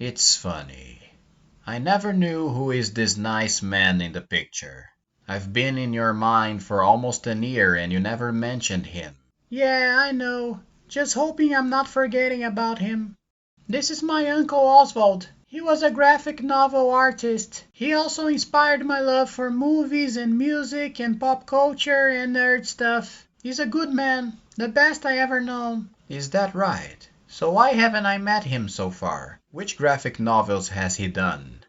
It's funny. I never knew who is this nice man in the picture. I've been in your mind for almost a year and you never mentioned him. Yeah, I know. Just hoping I'm not forgetting about him. This is my uncle Oswald. He was a graphic novel artist. He also inspired my love for movies and music and pop culture and nerd stuff. He's a good man, the best I ever known. Is that right? So why haven't I met him so far? Which graphic novels has he done?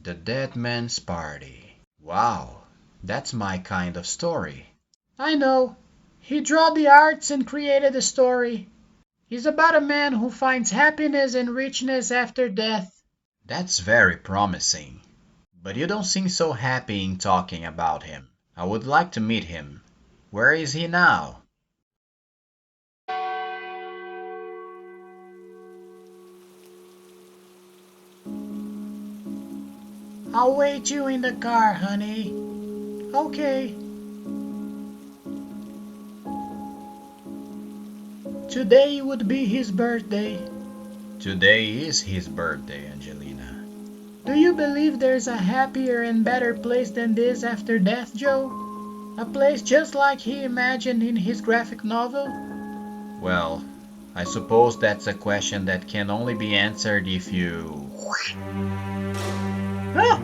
The Dead Man's Party. Wow, that's my kind of story. I know. He drew the arts and created the story. He's about a man who finds happiness and richness after death. That's very promising. But you don't seem so happy in talking about him. I would like to meet him. Where is he now? I'll wait you in the car, honey. Okay. Today would be his birthday. Today is his birthday, Angelina. Do you believe there's a happier and better place than this after death, Joe? A place just like he imagined in his graphic novel? Well, I suppose that's a question that can only be answered if you... Ah!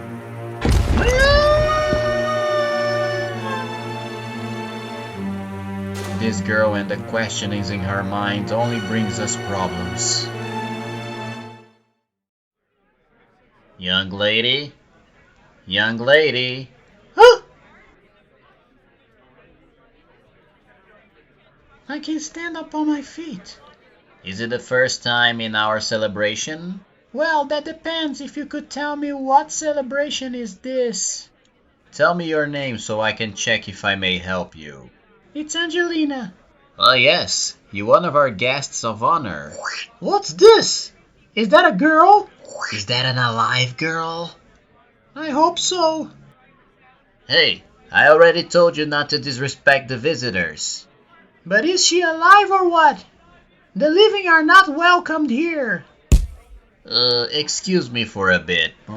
This girl and the questionings in her mind only brings us problems. Young lady? Young lady? Ah! I can stand up on my feet. Is it the first time in our celebration? Well, that depends. If you could tell me what celebration is this? Tell me your name so I can check if I may help you. It's Angelina. Oh yes, you're one of our guests of honor. What's this? Is that a girl? Is that an alive girl? I hope so. Hey, I already told you not to disrespect the visitors. But is she alive or what? The living are not welcomed here. Excuse me for a bit. I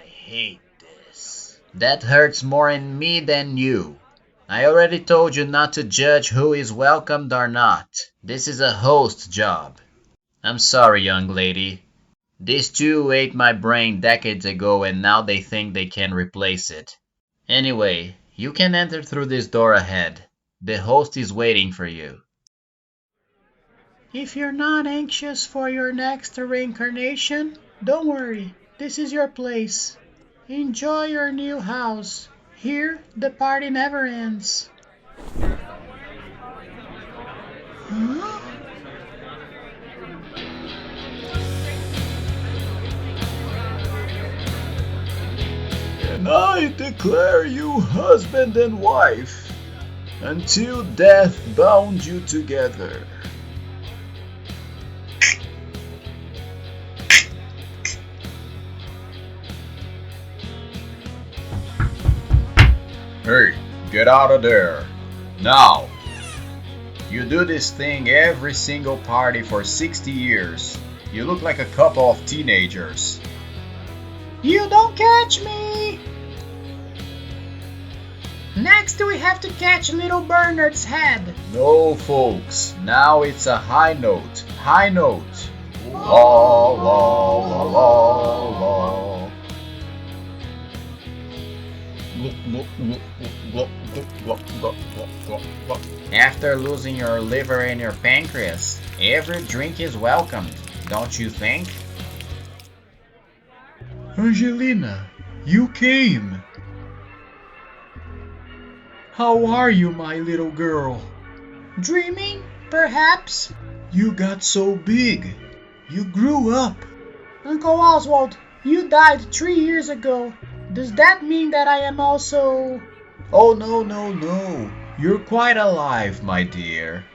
hate this. That hurts more in me than you. I already told you not to judge who is welcomed or not. This is a host job. I'm sorry, young lady. These two ate my brain decades ago and now they think they can replace it. Anyway, you can enter through this door ahead. The host is waiting for you. If you're not anxious for your next reincarnation, don't worry. This is your place. Enjoy your new house. Here, the party never ends. Huh? And I declare you husband and wife, until death bound you together. Hey, get out of there. Now. You do this thing every single party for 60 years. You look like a couple of teenagers. You don't catch me! Next we have to catch little Bernard's head. No, folks. Now it's a high note. High note. La la la la la. After losing your liver and your pancreas, every drink is welcomed, don't you think? Angelina, you came. How are you, my little girl? Dreaming, perhaps? You got so big. You grew up. Uncle Oswald, you died 3 years ago. Does that mean that I am also... Oh, no. You're quite alive, my dear.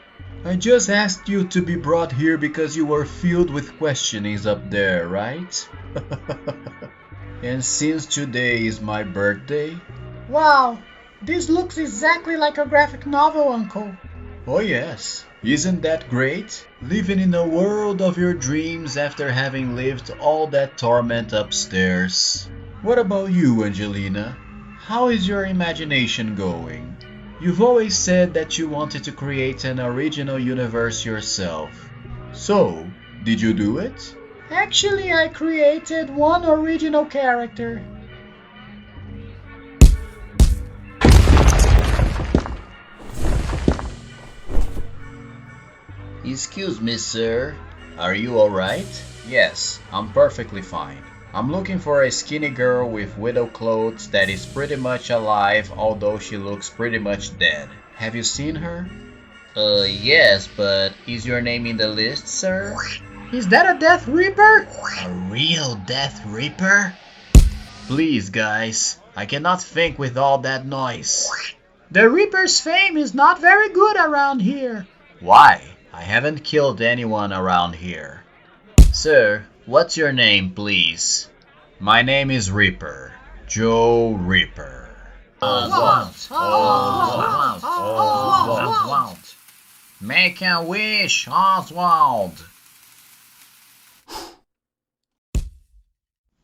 I just asked you to be brought here because you were filled with questionings up there, right? And since today is my birthday... Wow, This looks exactly like a graphic novel, Uncle. Oh yes, isn't that great? Living in a world of your dreams after having lived all that torment upstairs. What about you, Angelina? How is your imagination going? You've always said that you wanted to create an original universe yourself. So, did you do it? Actually, I created one original character. Excuse me, sir. Are you alright? Yes, I'm perfectly fine. I'm looking for a skinny girl with widow clothes that is pretty much alive, although she looks pretty much dead. Have you seen her? Yes, but is your name in the list, sir? Is that a Death Reaper? A real Death Reaper? Please, guys, I cannot think with all that noise. The Reaper's fame is not very good around here. Why? I haven't killed anyone around here. Sir, what's your name, please? My name is Reaper. Joe Reaper. Oswald. Oswald. Make a wish, Oswald.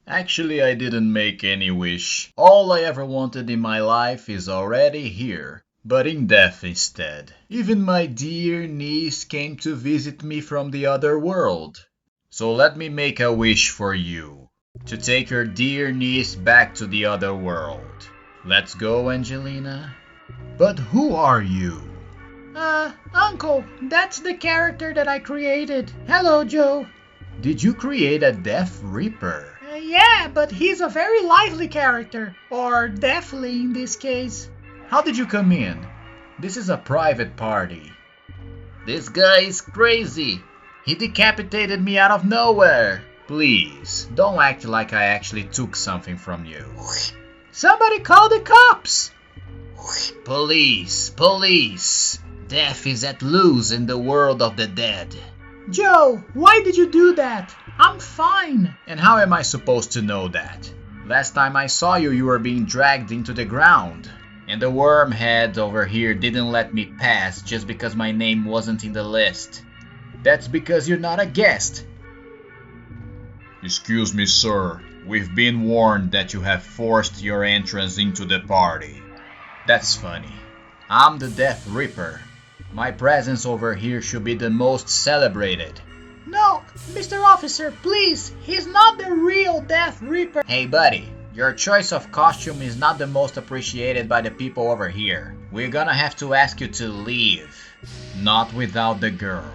Actually, I didn't make any wish. All I ever wanted in my life is already here, but in death instead. Even my dear niece came to visit me from the other world. So let me make a wish for you, to take your dear niece back to the other world. Let's go, Angelina. But who are you? Uncle, that's the character that I created. Hello, Joe. Did you create a Death Reaper? Yeah, but he's a very lively character. Or deathly in this case. How did you come in? This is a private party. This guy is crazy. He decapitated me out of nowhere. Please, don't act like I actually took something from you. Somebody call the cops! Police, police. Death is at loose in the world of the dead. Joe, why did you do that? I'm fine. And how am I supposed to know that? Last time I saw you, you were being dragged into the ground. And the wormhead over here didn't let me pass just because my name wasn't in the list. That's because you're not a guest. Excuse me, sir. We've been warned that you have forced your entrance into the party. That's funny. I'm the Death Reaper. My presence over here should be the most celebrated. No, Mr. Officer, please. He's not the real Death Reaper. Hey, buddy. Your choice of costume is not the most appreciated by the people over here. We're gonna have to ask you to leave. Not without the girl.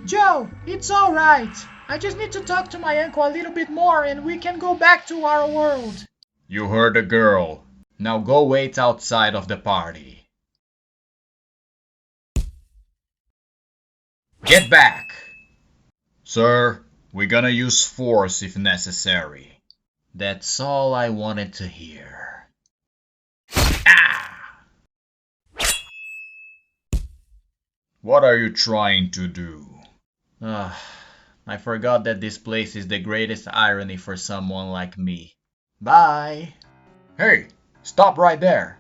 Joe, it's alright. I just need to talk to my uncle a little bit more and we can go back to our world. You heard the girl. Now go wait outside of the party. Get back! Sir, we're gonna use force if necessary. That's all I wanted to hear. Ah! What are you trying to do? I forgot that this place is the greatest irony for someone like me. Bye! Hey, stop right there!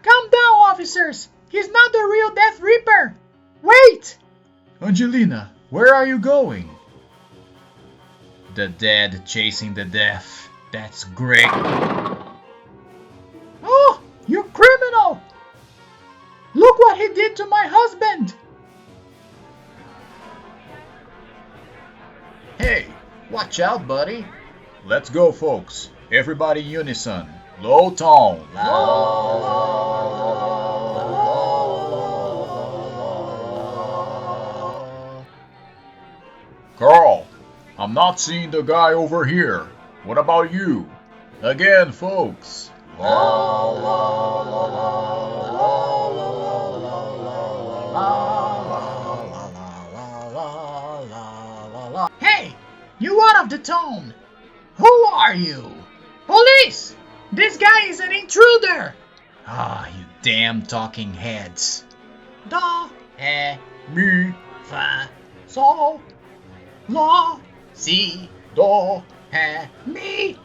Calm down, officers! He's not the real Death Reaper! Wait! Angelina, where are you going? The dead chasing the death. That's great. Oh, you criminal! Look what he did to my husband! Hey, watch out, buddy. Let's go, folks. Everybody unison. Low tone. Carl, I'm not seeing the guy over here. What about you? Again, folks. Hey, you out of the tone! Who are you? Police! This guy is an intruder! Ah, you damn talking heads. Da, Mi, fa, sol, la, si, do, mi.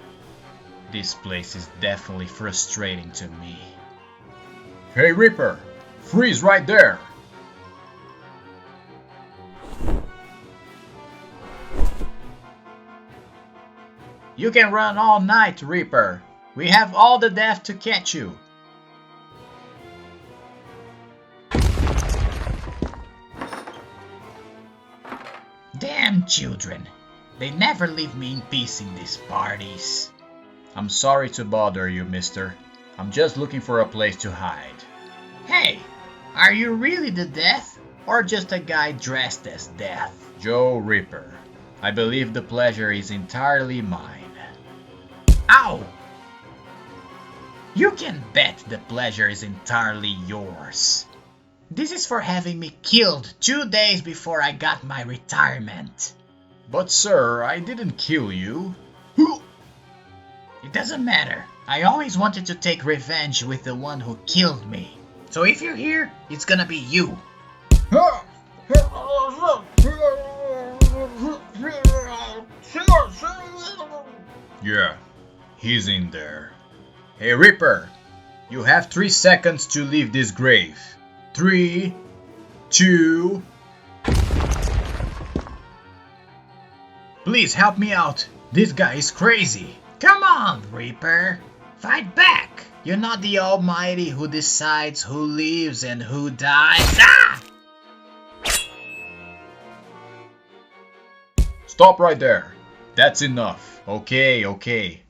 This place is definitely frustrating to me. Hey Reaper, freeze right there! You can run all night, Reaper. We have all the death to catch you. Damn children. They never leave me in peace in these parties. I'm sorry to bother you, mister. I'm just looking for a place to hide. Hey, are you really the Death? Or just a guy dressed as Death? Joe Reaper. I believe the pleasure is entirely mine. Ow! You can bet the pleasure is entirely yours. This is for having me killed 2 days before I got my retirement. But sir, I didn't kill you. It doesn't matter. I always wanted to take revenge with the one who killed me. So if you're here, it's gonna be you. Yeah, he's in there. Hey Reaper, you have 3 seconds to leave this grave. 3, 2... Please help me out. This guy is crazy. Come on, Reaper. Fight back. You're not the Almighty who decides who lives and who dies. Ah! Stop right there. That's enough. Okay.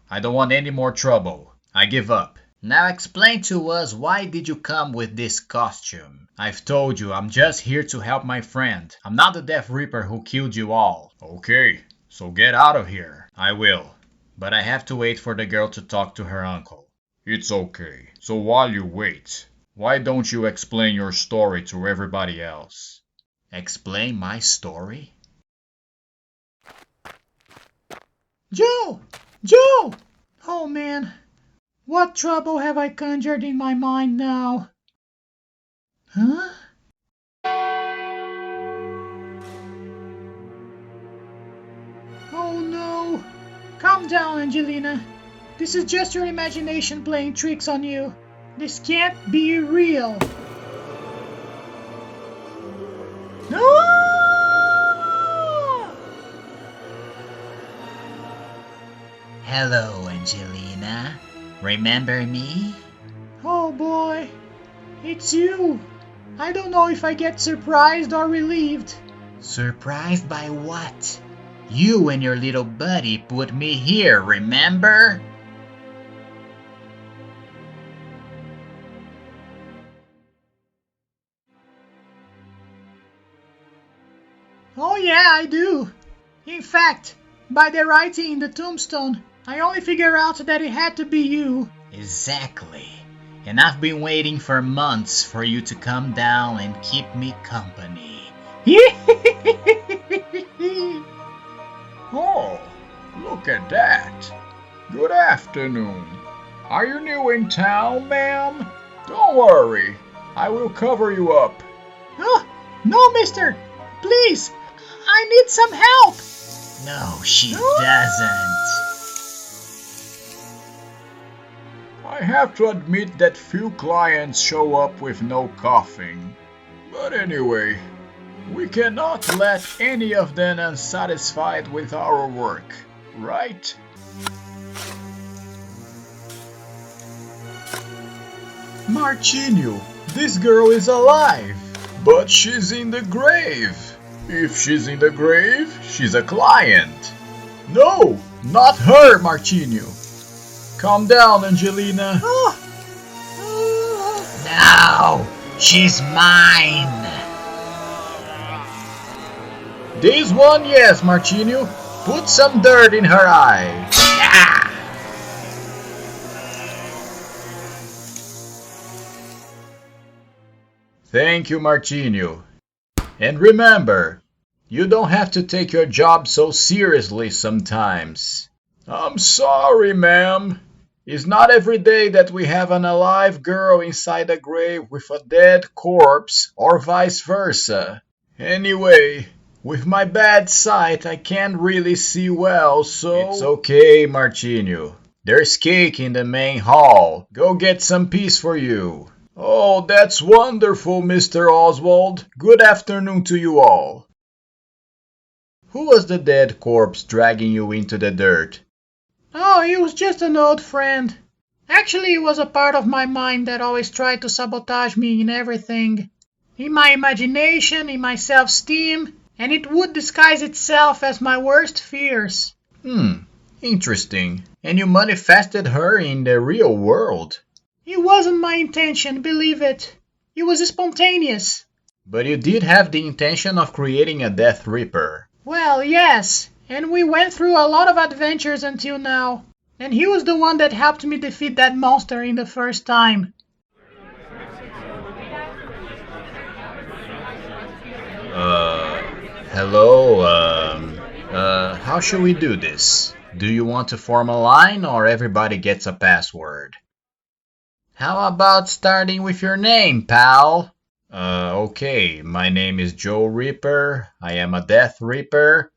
I don't want any more trouble. I give up. Now explain to us, why did you come with this costume? I've told you, I'm just here to help my friend. I'm not the Death Reaper who killed you all. Okay, so get out of here. I will. But I have to wait for the girl to talk to her uncle. It's okay. So while you wait, why don't you explain your story to everybody else? Explain my story? Joe! Joe! Oh man, what trouble have I conjured in my mind now? Huh? Oh no! Calm down, Angelina. This is just your imagination playing tricks on you. This can't be real. Ah! Hello, Angelina. Remember me? Oh boy, it's you. I don't know if I get surprised or relieved. Surprised by what? You and your little buddy put me here, remember? Oh yeah, I do. In fact, by the writing in the tombstone, I only figure out that it had to be you. Exactly. And I've been waiting for months for you to come down and keep me company. Oh, look at that. Good afternoon. Are you new in town, ma'am? Don't worry. I will cover you up. Oh, no, mister. Please, I need some help. No, she doesn't. I have to admit that few clients show up with no coughing. But anyway, we cannot let any of them unsatisfied with our work, right? Martinho, this girl is alive, but she's in the grave. If she's in the grave, she's a client. No, not her, Martinho. Calm down, Angelina. No, she's mine. This one, yes, Martinho. Put some dirt in her eye. Ah! Thank you, Martinho. And remember, you don't have to take your job so seriously sometimes. I'm sorry, ma'am. It's not every day that we have an alive girl inside a grave with a dead corpse, or vice versa. Anyway, with my bad sight, I can't really see well, so... It's okay, Martinho. There's cake in the main hall. Go get some peace for you. Oh, that's wonderful, Mr. Oswald. Good afternoon to you all. Who was the dead corpse dragging you into the dirt? Oh, he was just an old friend. Actually, he was a part of my mind that always tried to sabotage me in everything. In my imagination, in my self-esteem, and it would disguise itself as my worst fears. Interesting. And you manifested her in the real world? It wasn't my intention, believe it. It was spontaneous. But you did have the intention of creating a Death Reaper. Well, yes, and we went through a lot of adventures until now. And he was the one that helped me defeat that monster in the first time. Hello, how should we do this? Do you want to form a line or everybody gets a password? How about starting with your name, pal? Okay, my name is Joe Reaper. I am a Death Reaper.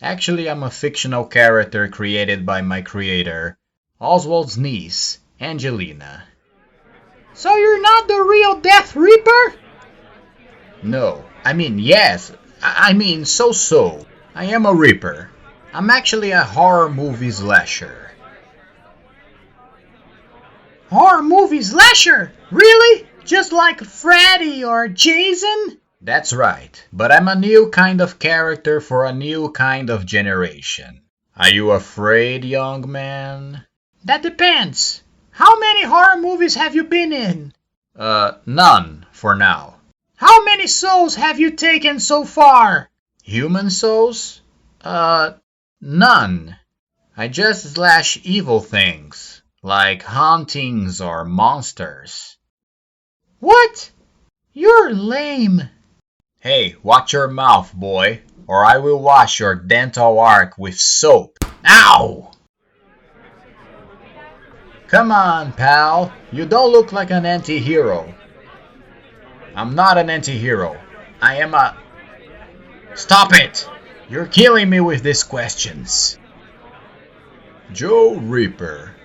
Actually, I'm a fictional character created by my creator, Oswald's niece, Angelina. So you're not the real Death Reaper? No, I mean yes. I mean so. I am a Reaper. I'm actually a horror movie slasher. Horror movie slasher? Really? Just like Freddy or Jason? That's right, but I'm a new kind of character for a new kind of generation. Are you afraid, young man? That depends. How many horror movies have you been in? None for now. How many souls have you taken so far? Human souls? None. I just slash evil things, like hauntings or monsters. What? You're lame. Hey, watch your mouth, boy, or I will wash your dental arc with soap. Ow! Come on, pal. You don't look like an anti-hero. I'm not an anti-hero. I am a... Stop it! You're killing me with these questions. Joe Reaper.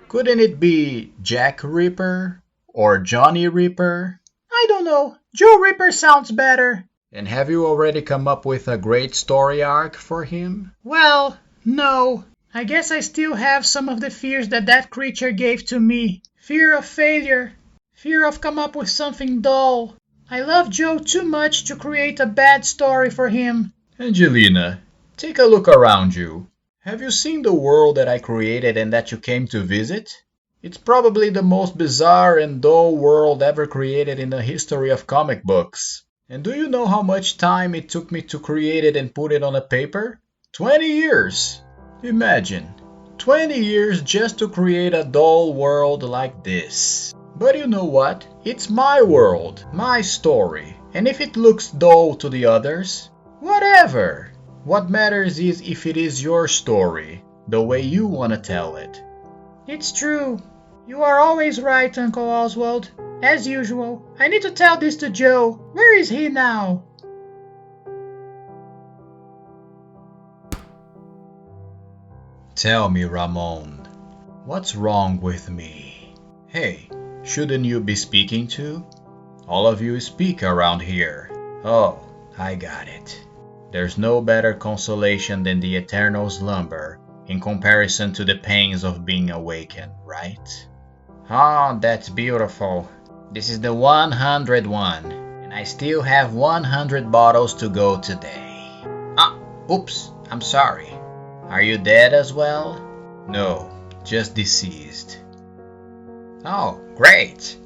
Couldn't it be Jack Reaper? Or Johnny Reaper? I don't know. Joe Reaper sounds better. And have you already come up with a great story arc for him? Well, no. I guess I still have some of the fears that creature gave to me. Fear of failure. Fear of come up with something dull. I love Joe too much to create a bad story for him. Angelina, take a look around you. Have you seen the world that I created and that you came to visit? It's probably the most bizarre and dull world ever created in the history of comic books. And do you know how much time it took me to create it and put it on a paper? 20 years! Imagine, 20 years just to create a dull world like this. But you know what? It's my world, my story. And if it looks dull to the others, whatever. What matters is if it is your story, the way you want to tell it. It's true. You are always right, Uncle Oswald. As usual. I need to tell this to Joe. Where is he now? Tell me, Ramon, what's wrong with me? Hey, shouldn't you be speaking to? All of you speak around here. Oh, I got it. There's no better consolation than the eternal slumber in comparison to the pains of being awakened, right? Oh, that's beautiful. This is the 101, and I still have 100 bottles to go today. Oops, I'm sorry. Are you dead as well? No, just deceased. Oh, great.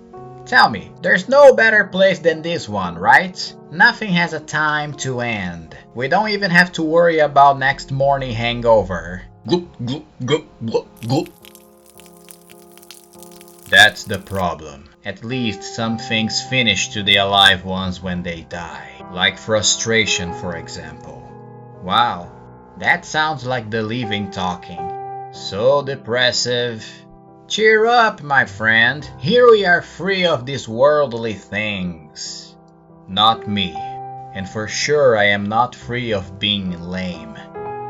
Tell me, there's no better place than this one, right? Nothing has a time to end. We don't even have to worry about next morning hangover. Gloop, gloop, gloop, gloop, gloop. That's the problem. At least some things finish to the alive ones when they die. Like frustration, for example. Wow, that sounds like the living talking. So depressive. Cheer up, my friend. Here we are free of these worldly things. Not me. And for sure I am not free of being lame.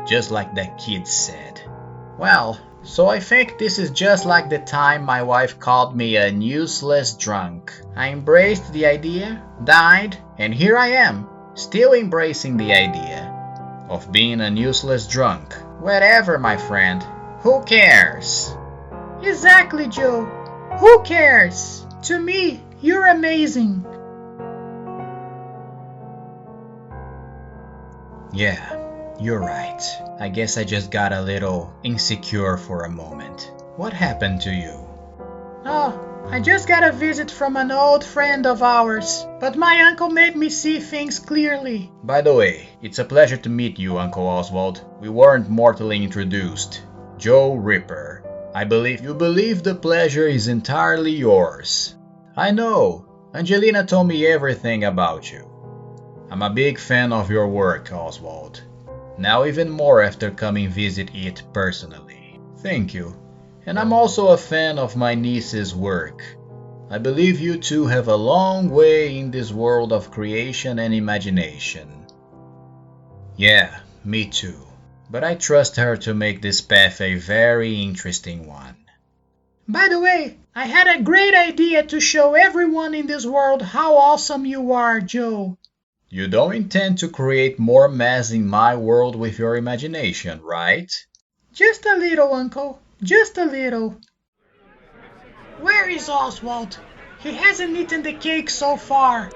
Just like that kid said. Well, So I think this is just like the time my wife called me a useless drunk. I embraced the idea, died, and here I am, still embracing the idea of being a useless drunk. Whatever, my friend. Who cares? Exactly, Joe. Who cares? To me, you're amazing. Yeah, you're right. I guess I just got a little insecure for a moment. What happened to you? Oh, I just got a visit from an old friend of ours, but my uncle made me see things clearly. By the way, it's a pleasure to meet you, Uncle Oswald. We weren't mortally introduced. Joe REAPER. I believe you believe the pleasure is entirely yours. I know. Angelina told me everything about you. I'm a big fan of your work, Oswald. Now even more after coming visit it personally. Thank you. And I'm also a fan of my niece's work. I believe you two have a long way in this world of creation and imagination. Yeah, me too. But I trust her to make this path a very interesting one. By the way, I had a great idea to show everyone in this world how awesome you are, Joe. You don't intend to create more mess in my world with your imagination, right? Just a little, Uncle. Just a little. Where is Oswald? He hasn't eaten the cake so far.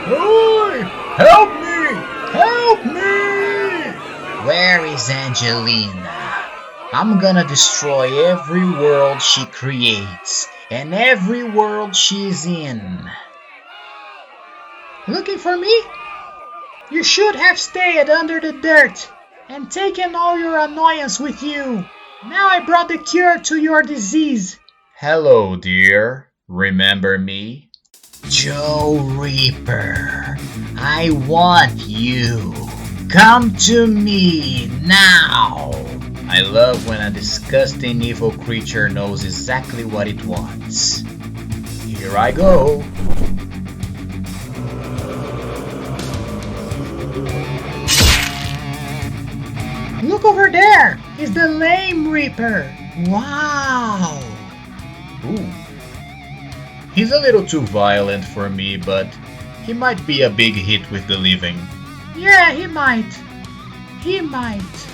Hey! Help me! Help me! Where is Angelina? I'm gonna destroy every world she creates and every world she's in. Looking for me? You should have stayed under the dirt and taken all your annoyance with you. Now I brought the cure to your disease. Hello, dear. Remember me? Joe REAPER. I want you. Come to me now. I love when a disgusting evil creature knows exactly what it wants. Here I go. Look over there! It's the lame Reaper! Wow! Ooh. He's a little too violent for me, but he might be a big hit with the living. Yeah, he might. He might.